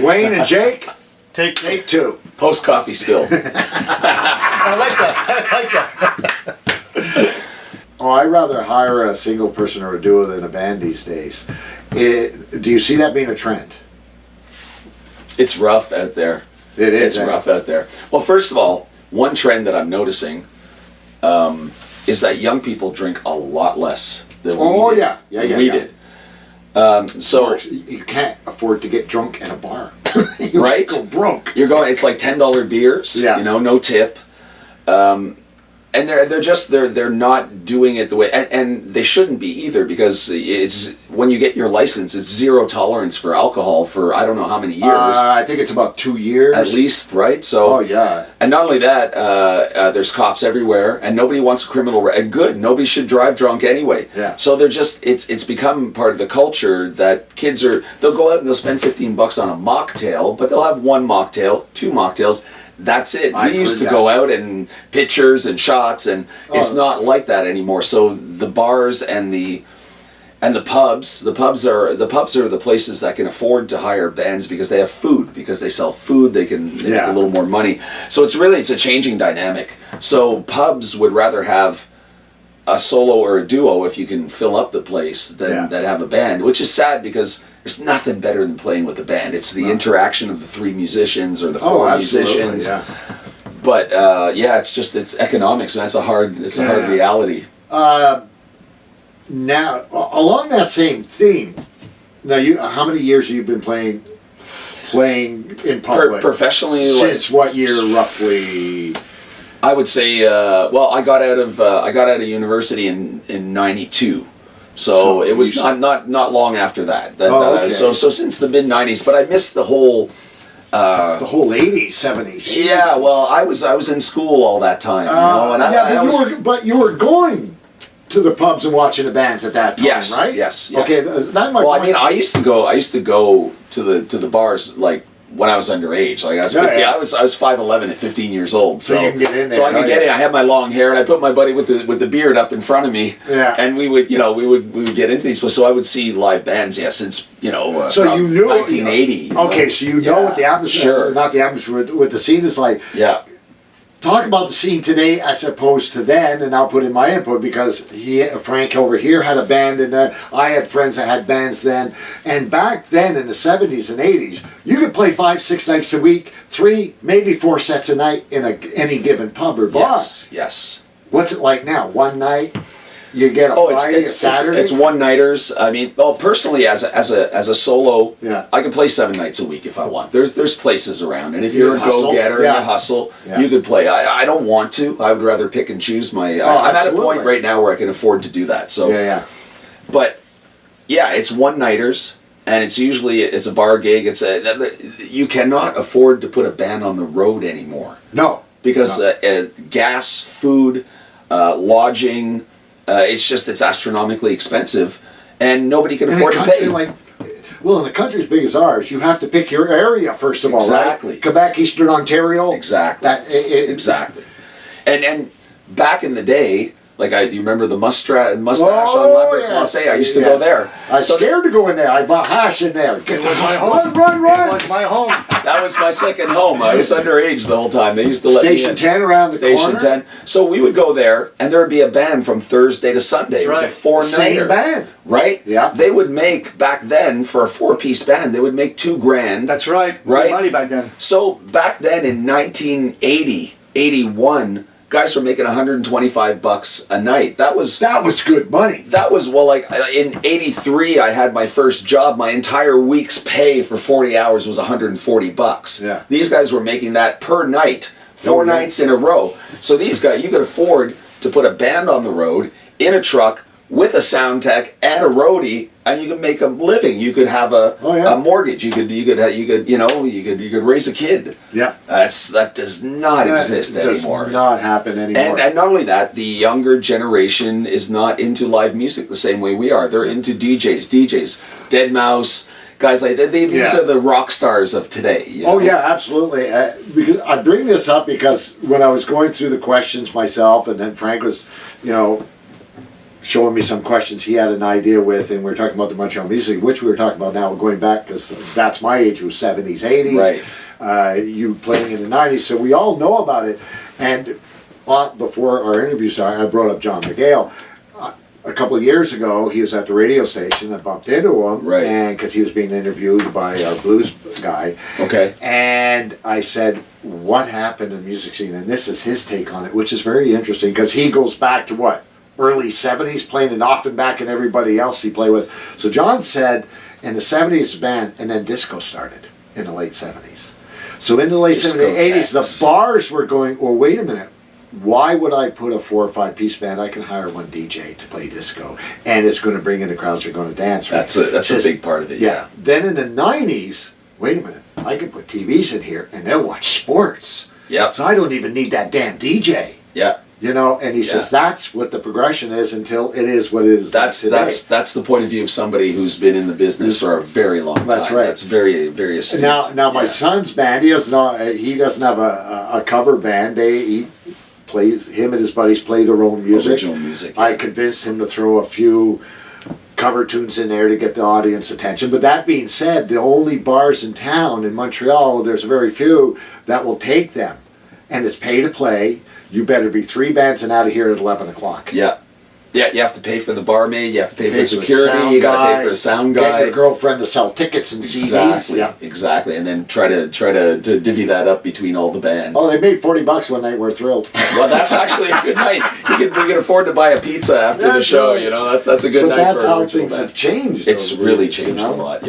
Dwayne and Jake, Take two. Post coffee spill. I like that. Oh, I'd rather hire a single person or a duo than a band these days. Do you see that being a trend? It's rough out there. It is. It's rough out there. Well, first of all, one trend that I'm noticing is that young people drink a lot less than we did. We did. So you can't afford to get drunk at a bar. Right? Go broke. You're going. It's like $10 beers. Yeah. You know, no tip. And they're not doing it the way, and they shouldn't be either, because it's, when you get your license, it's zero tolerance for alcohol for I don't know how many years. I think it's about 2 years at least, right? So. Oh yeah. And not only that, there's cops everywhere, and nobody wants a criminal. Good, nobody should drive drunk anyway. Yeah. So they're just it's become part of the culture that kids they'll go out and they'll spend $15 on a mocktail, but they'll have one mocktail, two mocktails. That's it. We used to go out and pictures and shots, and it's not like that anymore. So the bars and the pubs are the places that can afford to hire bands because they have food, because they sell food, they make a little more money. So it's a changing dynamic. So pubs would rather have a solo or a duo if you can fill up the place than have a band, which is sad because there's nothing better than playing with a band. It's the interaction of the three musicians or the four musicians. Yeah. But it's economics, and that's a hard reality. Now, along that same theme, how many years have you been playing in public? Professionally? Since what year, roughly? I would say, I got out of university in '92. So it was not long after that. So since the mid '90s, but I missed the whole '80s, '70s. Yeah, well, I was in school all that time, but you were going to the pubs and watching the bands at that time, right? Yes. Okay, that might. Well, I mean, I used to go to the bars like when I was underage. Like I was 50, I was 5'11" at 15 years old. So you can get in there. So I could get in. I had my long hair, and I put my buddy with the beard up in front of me. Yeah. And we would get into these. So I would see live bands. Since so you knew 1980. Okay, so you know what the atmosphere, not the atmosphere, what the scene is like. Yeah. Talk about the scene today as opposed to then, and I'll put in my input because Frank over here had a band, and I had friends that had bands then. And back then in the 70s and 80s, you could play 5-6 nights a week, 3, maybe 4 sets a night in any given pub or bar. Yes. What's it like now? One night? You get a Friday, a Saturday? It's one-nighters. I mean, personally, as a solo, I can play 7 nights a week if I want. There's places around, and if you're a go-getter and you hustle, you could play. I don't want to. I would rather pick and choose my... I'm at a point right now where I can afford to do that. So, But, it's one-nighters, and it's usually a bar gig. You cannot afford to put a band on the road anymore. No. Because gas, food, lodging... it's astronomically expensive, and nobody can afford to pay. In a country as big as ours, you have to pick your area first of all, right? Exactly. Quebec, Eastern Ontario. Exactly. Exactly. And back in the day, do you remember the mustache on Library Class A? I used to go there. I was scared to go in there. I bought hash in there. It was my home. Run! It was my home. That was my second home. I was underage the whole time. They used to let me in. Station 10 around the corner? Station 10. So we would go there, and there would be a band from Thursday to Sunday. That's it was a 4-nighter. Same band. Right? Yeah. They would make, back then, for a 4-piece band, they would make $2,000. That's right. Right? Money back then. So back then in 1980, 81, guys were making $125 a night. That was good money. That was in '83 I had my first job. My entire week's pay for 40 hours was $140. Yeah. These guys were making that per night, 4 nights in a row. So these guys, you could afford to put a band on the road in a truck with a sound tech and a roadie, and you could make a living. You could have a mortgage. You could raise a kid. Yeah. That does not exist anymore. Does not happen anymore. And not only that, the younger generation is not into live music the same way we are. They're into DJs, Dead Mouse, guys like that. These are the rock stars of today. Oh yeah, absolutely. Because I bring this up because when I was going through the questions myself, and then Frank was, showing me some questions he had an idea with, and we were talking about the Montreal music, which we were talking about now going back, because that's my age, was 70s, 80s. Right. You playing in the 90s, so we all know about it. And before our interview started, I brought up John McGale. A couple of years ago, he was at the radio station. I bumped into him, Right. and because he was being interviewed by our blues guy. Okay. And I said, "What happened in the music scene?" And this is his take on it, which is very interesting because he goes back to what, early '70s, playing in Offenbach and everybody else he played with. So John said, in the '70s, band, and then disco started in the late '70s. So in the late '70s, '80s, the bars were going, "Well, wait a minute. Why would I put a 4 or 5 piece band? I can hire one DJ to play disco, and it's going to bring in the crowds who are going to dance." Right? That's a big part of it. Yeah. Then in the '90s, wait a minute, I can put TVs in here, and they'll watch sports. Yep. So I don't even need that damn DJ. Yeah. You know, and he says that's what the progression is until it is what it is. That's the point of view of somebody who's been in the business for a very long time. That's right. That's very, very astute. Now my son's band, he doesn't have a cover band. He plays, him and his buddies play their own music. Original music. I convinced him to throw a few cover tunes in there to get the audience attention. But that being said, the only bars in town in Montreal, there's very few that will take them, and it's pay to play. You better be 3 bands and out of here at 11 o'clock. Yeah. Yeah, you have to pay for the barmaid, you have to pay for Pay the for the security, sound you gotta guy, pay for the sound Get guy. your girlfriend to sell tickets and CDs. Exactly, exactly. And then try to divvy that up between all the bands. Oh, they made $40 one night. We're thrilled. Well, that's actually a good night. We can afford to buy a pizza after the That's show, right. you know, that's a good But night that's for a how original things band. have changed. It's over really the years, changed you know? a lot, yeah.